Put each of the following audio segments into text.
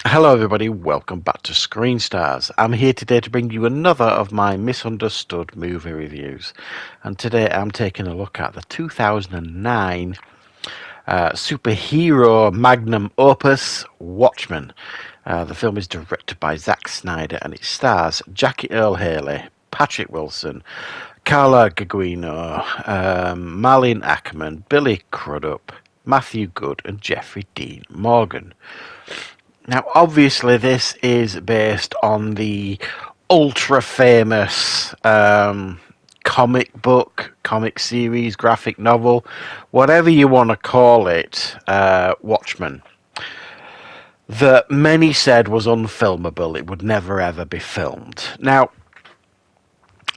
Hello, everybody. Welcome back to Screenstars. I'm here today to bring you another of my misunderstood movie reviews. And today I'm taking a look at the 2009 superhero magnum opus, Watchmen. The film is directed by Zack Snyder and it stars Jackie Earle Haley, Patrick Wilson, Carla Gugino, Marlene Ackerman, Billy Crudup, Matthew Good, and Jeffrey Dean Morgan. Now, obviously, this is based on the ultra famous comic series, graphic novel, whatever you want to call it, Watchmen, that many said was unfilmable. It would never ever be filmed. Now,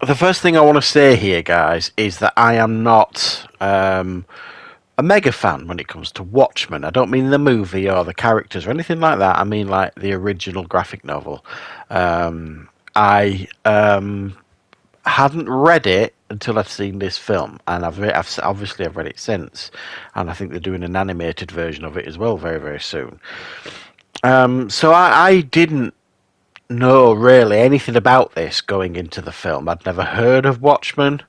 the first thing I want to say here, guys, is that I am not a mega fan when it comes to Watchmen. I don't mean the movie or the characters or anything like that. I mean like the original graphic novel. I hadn't read it until I'd seen this film, and I've obviously I've read it since, and I think they're doing an animated version of it as well very very soon. So I didn't know really anything about this going into the film. I'd never heard of Watchmen.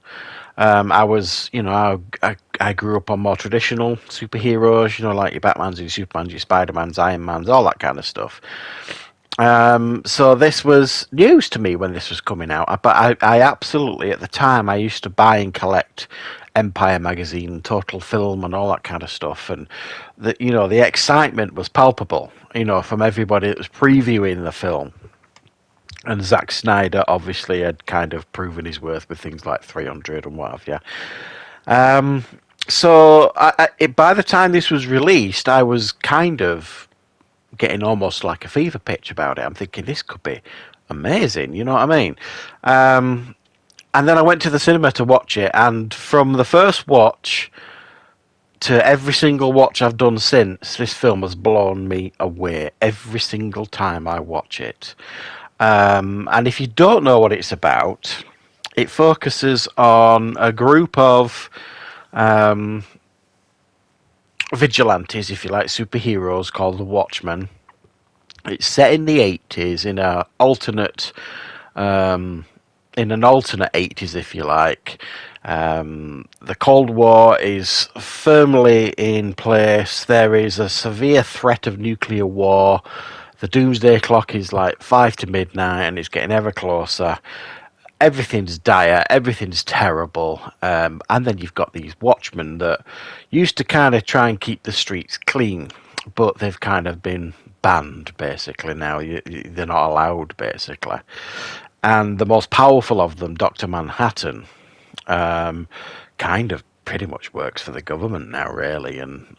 I was, I grew up on more traditional superheroes, like your Batmans, your Supermans, your Spider-Mans, Iron Mans, all that kind of stuff. So this was news to me when this was coming out. But I absolutely, at the time, I used to buy and collect Empire magazine, Total Film, and all that kind of stuff. And the excitement was palpable, from everybody that was previewing the film. And Zack Snyder obviously had kind of proven his worth with things like 300 and what have you. So by the time this was released, I was kind of getting almost like a fever pitch about it. I'm thinking this could be amazing, you know what I mean? And then I went to the cinema to watch it, and from the first watch to every single watch I've done since, this film has blown me away every single time I watch it. And if you don't know what it's about, it focuses on a group of vigilantes, if you like, superheroes called the Watchmen. It's set in the 80s in a alternate, in an alternate 80s, if you like. The Cold War is firmly in place. There is a severe threat of nuclear war. The doomsday clock is like 5 to midnight and it's getting ever closer. Everything's dire, everything's terrible. And then you've got these watchmen that used to kind of try and keep the streets clean, but they've kind of been banned, basically, now. They're not allowed, basically. And the most powerful of them, Dr. Manhattan, kind of pretty much works for the government now, really, and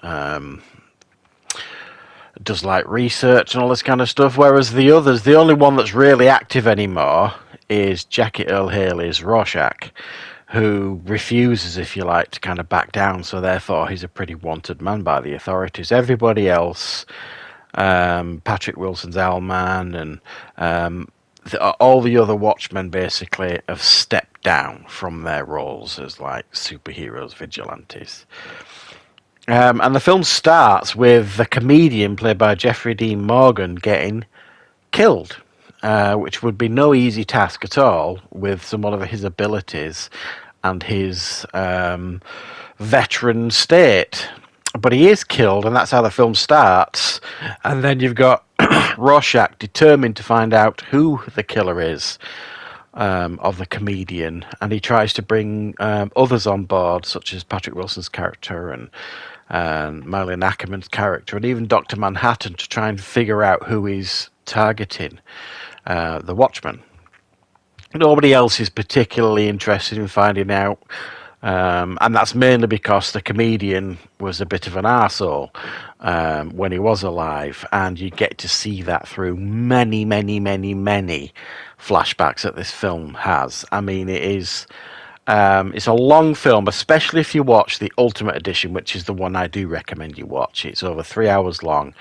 does like research and all this kind of stuff, whereas the others, the only one that's really active anymore is Jackie Earle Haley's Rorschach, who refuses, if you like, to kind of back down, so therefore he's a pretty wanted man by the authorities. Everybody else, Patrick Wilson's Owlman and all the other Watchmen basically have stepped down from their roles as like superheroes, vigilantes. And the film starts with the comedian played by Jeffrey Dean Morgan getting killed, which would be no easy task at all with someone of his abilities and his veteran state. But he is killed, and that's how the film starts. And then you've got Rorschach determined to find out who the killer is of the comedian, and he tries to bring others on board, such as Patrick Wilson's character and Marlene Ackerman's character, and even Dr. Manhattan, to try and figure out who he's targeting, the Watchmen. Nobody else is particularly interested in finding out, and that's mainly because the comedian was a bit of an arsehole when he was alive, and you get to see that through many, many, many, many flashbacks that this film has. I mean, it's a long film, especially if you watch the Ultimate Edition, which is the one I do recommend you watch. It's over 3 hours long,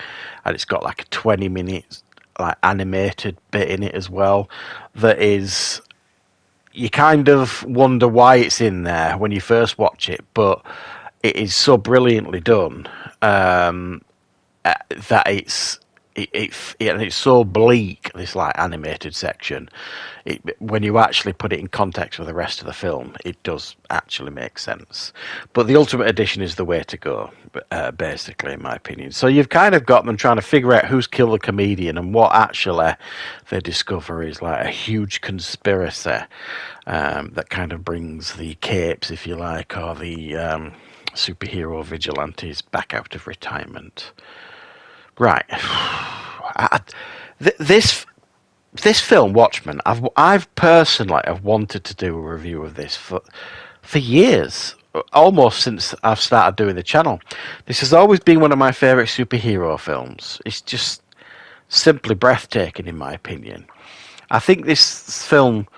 and it's got like a 20-minute like animated bit in it as well. That is, you kind of wonder why it's in there when you first watch it, but it is so brilliantly done that and it's so bleak, this like animated section. When you actually put it in context with the rest of the film, it does actually make sense. But the Ultimate Edition is the way to go, basically, in my opinion. So you've kind of got them trying to figure out who's killed the comedian, and what actually they discover is like a huge conspiracy that kind of brings the capes, if you like, or the superhero vigilantes back out of retirement. Right. This film, Watchmen, I've personally have wanted to do a review of this for years, almost since I've started doing the channel. This has always been one of my favourite superhero films. It's just simply breathtaking, in my opinion. I think this film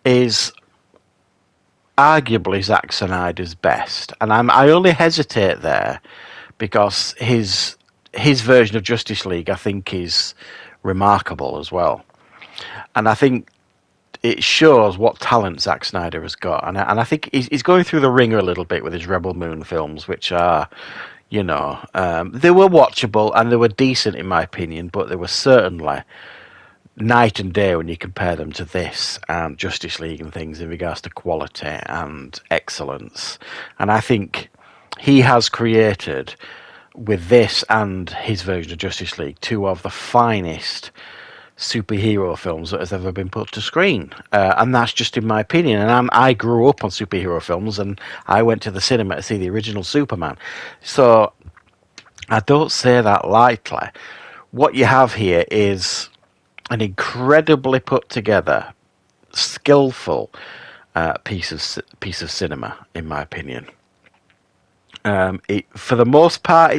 is arguably Zack Snyder's best, and I only hesitate there because his version of Justice League, I think, is remarkable as well, and I think it shows what talent Zack Snyder has got, and I think he's going through the ringer a little bit with his Rebel Moon films, which are, they were watchable and they were decent in my opinion, but they were certainly night and day when you compare them to this and Justice League and things in regards to quality and excellence. And I think he has created, with this and his version of Justice League, two of the finest superhero films that has ever been put to screen. And that's just in my opinion. And I grew up on superhero films, and I went to the cinema to see the original Superman. So I don't say that lightly. What you have here is an incredibly put together, skillful piece of cinema, in my opinion. For the most part,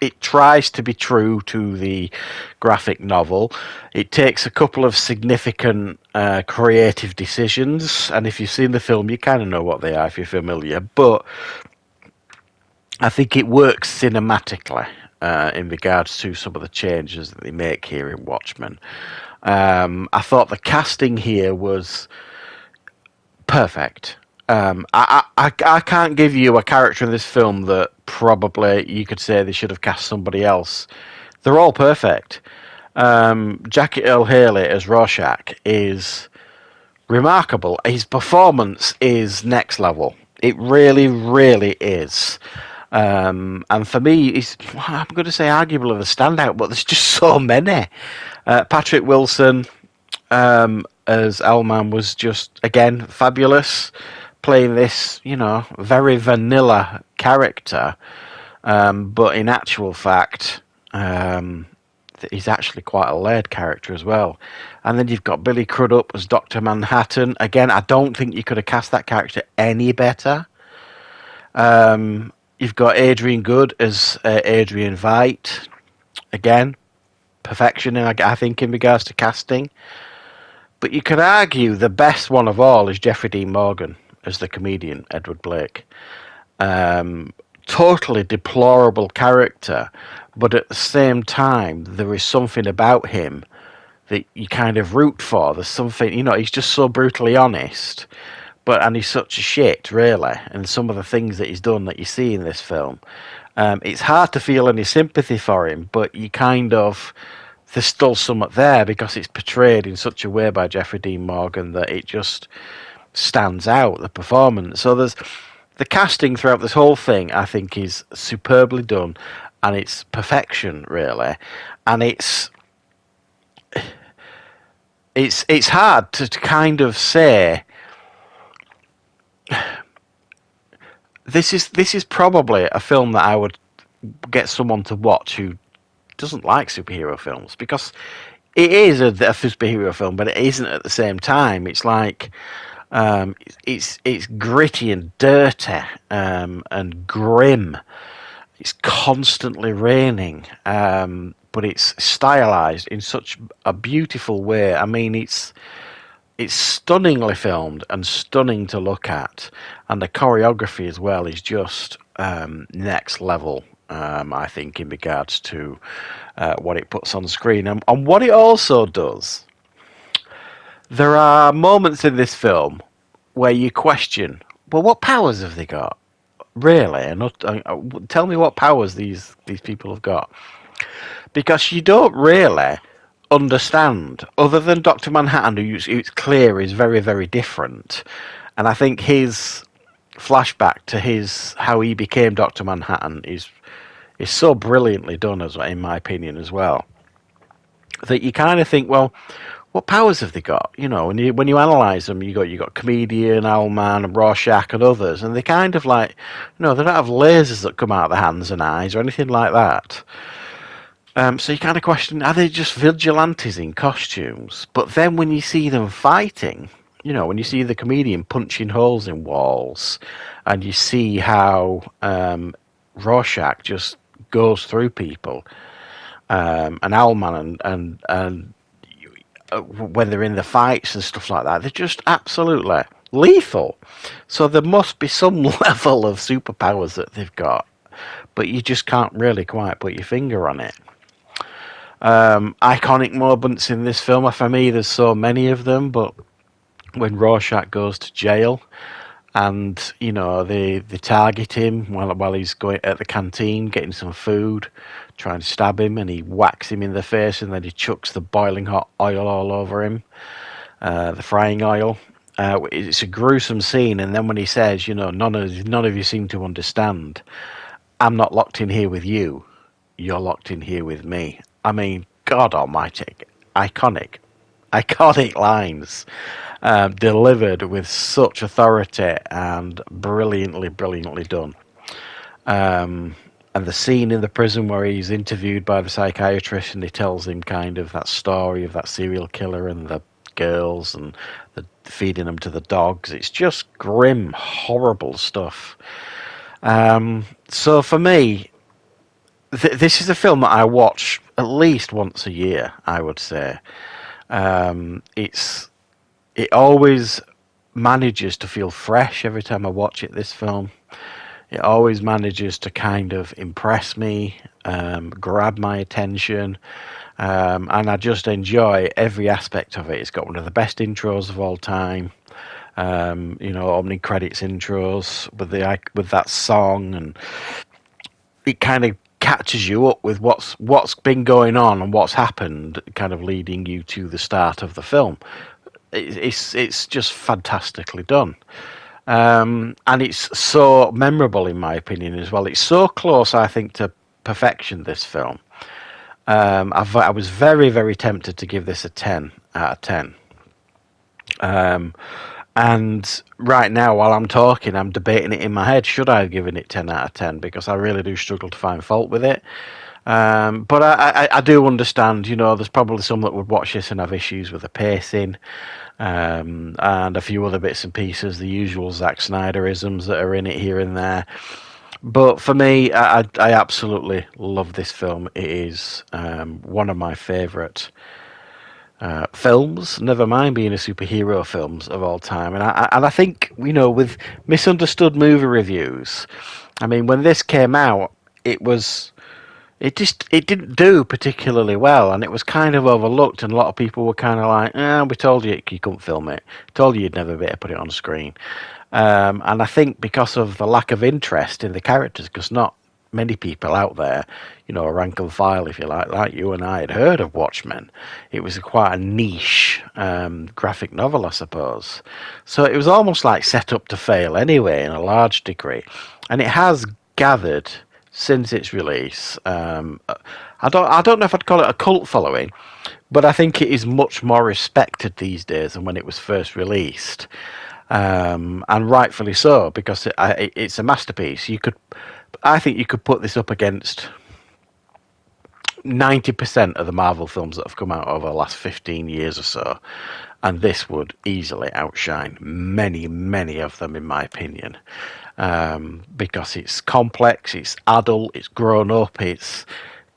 it tries to be true to the graphic novel. It takes a couple of significant creative decisions, and if you've seen the film, you kind of know what they are if you're familiar. But I think it works cinematically in regards to some of the changes that they make here in Watchmen. I thought the casting here was perfect. I can't give you a character in this film that probably you could say they should have cast somebody else. They're all perfect. Jackie Earle Haley as Rorschach is remarkable. His performance is next level. It really, really is. And for me, I'm going to say arguably the standout, but there's just so many. Patrick Wilson as Owlman was just, again, fabulous, playing this, very vanilla character, but in actual fact, he's actually quite a layered character as well. And then you've got Billy Crudup as Dr. Manhattan. Again, I don't think you could have cast that character any better. You've got Adrian Good as Adrian Veidt. Again, perfection, I think, in regards to casting. But you could argue the best one of all is Jeffrey Dean Morgan as the comedian Edward Blake. Totally deplorable character, but at the same time, there is something about him that you kind of root for. There's something, he's just so brutally honest, and he's such a shit, really. And some of the things that he's done that you see in this film, it's hard to feel any sympathy for him, but there's still something there because it's portrayed in such a way by Jeffrey Dean Morgan that it just stands out, the performance. So there's the casting throughout this whole thing, I think, is superbly done, and it's perfection, really. And it's hard to kind of say this is probably a film that I would get someone to watch who doesn't like superhero films, because it is a superhero film, but it isn't at the same time. It's like it's gritty and dirty and grim. It's constantly raining, but it's stylized in such a beautiful way. I mean, it's stunningly filmed and stunning to look at, and the choreography as well is just next level. I think, in regards to what it puts on screen, and what it also does. There are moments in this film where you question, well, what powers have they got? really. And tell me what powers these people have got, because you don't really understand, other than Doctor Manhattan, who it's clear is very very different. And I think his flashback to his how he became Doctor Manhattan is so brilliantly done, as in my opinion as well, that you kind of think, well, what powers have they got? You know, when you analyze them, you got comedian, Owlman, and Rorschach, and others, and they kind of like, they don't have lasers that come out of their hands and eyes or anything like that. So you kind of question, are they just vigilantes in costumes? But then when you see them fighting, when you see the comedian punching holes in walls, and you see how Rorschach just goes through people, and Owlman and when they're in the fights and stuff like that, they're just absolutely lethal. So there must be some level of superpowers that they've got, but you just can't really quite put your finger on it. Iconic moments in this film, for me, there's so many of them, but when Rorschach goes to jail and, they target him while he's going at the canteen getting some food, trying to stab him, and he whacks him in the face, and then he chucks the boiling hot oil all over him, the frying oil. It's a gruesome scene, and then when he says, none of you seem to understand. I'm not locked in here with you. You're locked in here with me. I mean, God Almighty, iconic lines, delivered with such authority and brilliantly done. And the scene in the prison where he's interviewed by the psychiatrist and he tells him kind of that story of that serial killer and the girls and feeding them to the dogs. It's just grim, horrible stuff. So for me, this is a film that I watch at least once a year, I would say. It always manages to feel fresh every time I watch it, this film. It always manages to kind of impress me, grab my attention, and I just enjoy every aspect of it. It's got one of the best intros of all time. Opening credits intros with that song, and it kind of catches you up with what's been going on and what's happened, kind of leading you to the start of the film. It's just fantastically done. And it's so memorable, in my opinion, as well. It's so close, I think, to perfection, this film. I was very, very tempted to give this a 10 out of 10. And right now, while I'm talking, I'm debating it in my head. Should I have given it 10 out of 10? Because I really do struggle to find fault with it. But I do understand, there's probably some that would watch this and have issues with the pacing, and a few other bits and pieces, the usual Zack Snyderisms that are in it here and there. But for me, I absolutely love this film. It is one of my favourite films, never mind being a superhero films of all time. And I think, with misunderstood movie reviews, I mean, when this came out, it didn't do particularly well, and it was kind of overlooked, and a lot of people were kind of like, we told you couldn't film it, told you you'd never be able to put it on screen. And I think because of the lack of interest in the characters, because not many people out there, a rank and file, if you like you and I, had heard of Watchmen. It was quite a niche graphic novel, I suppose. So it was almost like set up to fail anyway, in a large degree. And it has gathered, since its release, I don't know if I'd call it a cult following, but I think it is much more respected these days than when it was first released, and rightfully so, because it's a masterpiece. I think you could put this up against 90% of the Marvel films that have come out over the last 15 years or so, and this would easily outshine many of them, in my opinion, because it's complex, it's adult, it's grown up, it's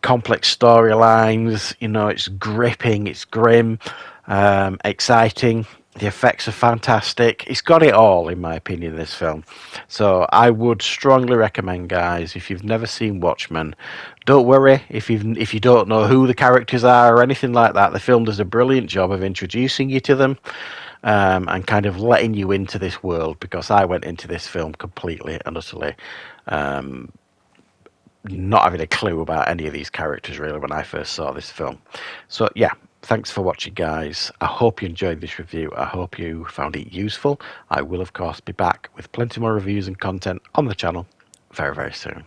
complex storylines, it's gripping, it's grim, exciting. The effects are fantastic. It's got it all, in my opinion, this film. So I would strongly recommend, guys, if you've never seen Watchmen, don't worry if you don't know who the characters are or anything like that. The film does a brilliant job of introducing you to them. and kind of letting you into this world, because I went into this film completely and utterly not having a clue about any of these characters really when I first saw this film. So yeah, thanks for watching, guys. I hope you enjoyed this review. I hope you found it useful. I will of course be back with plenty more reviews and content on the channel very, very soon.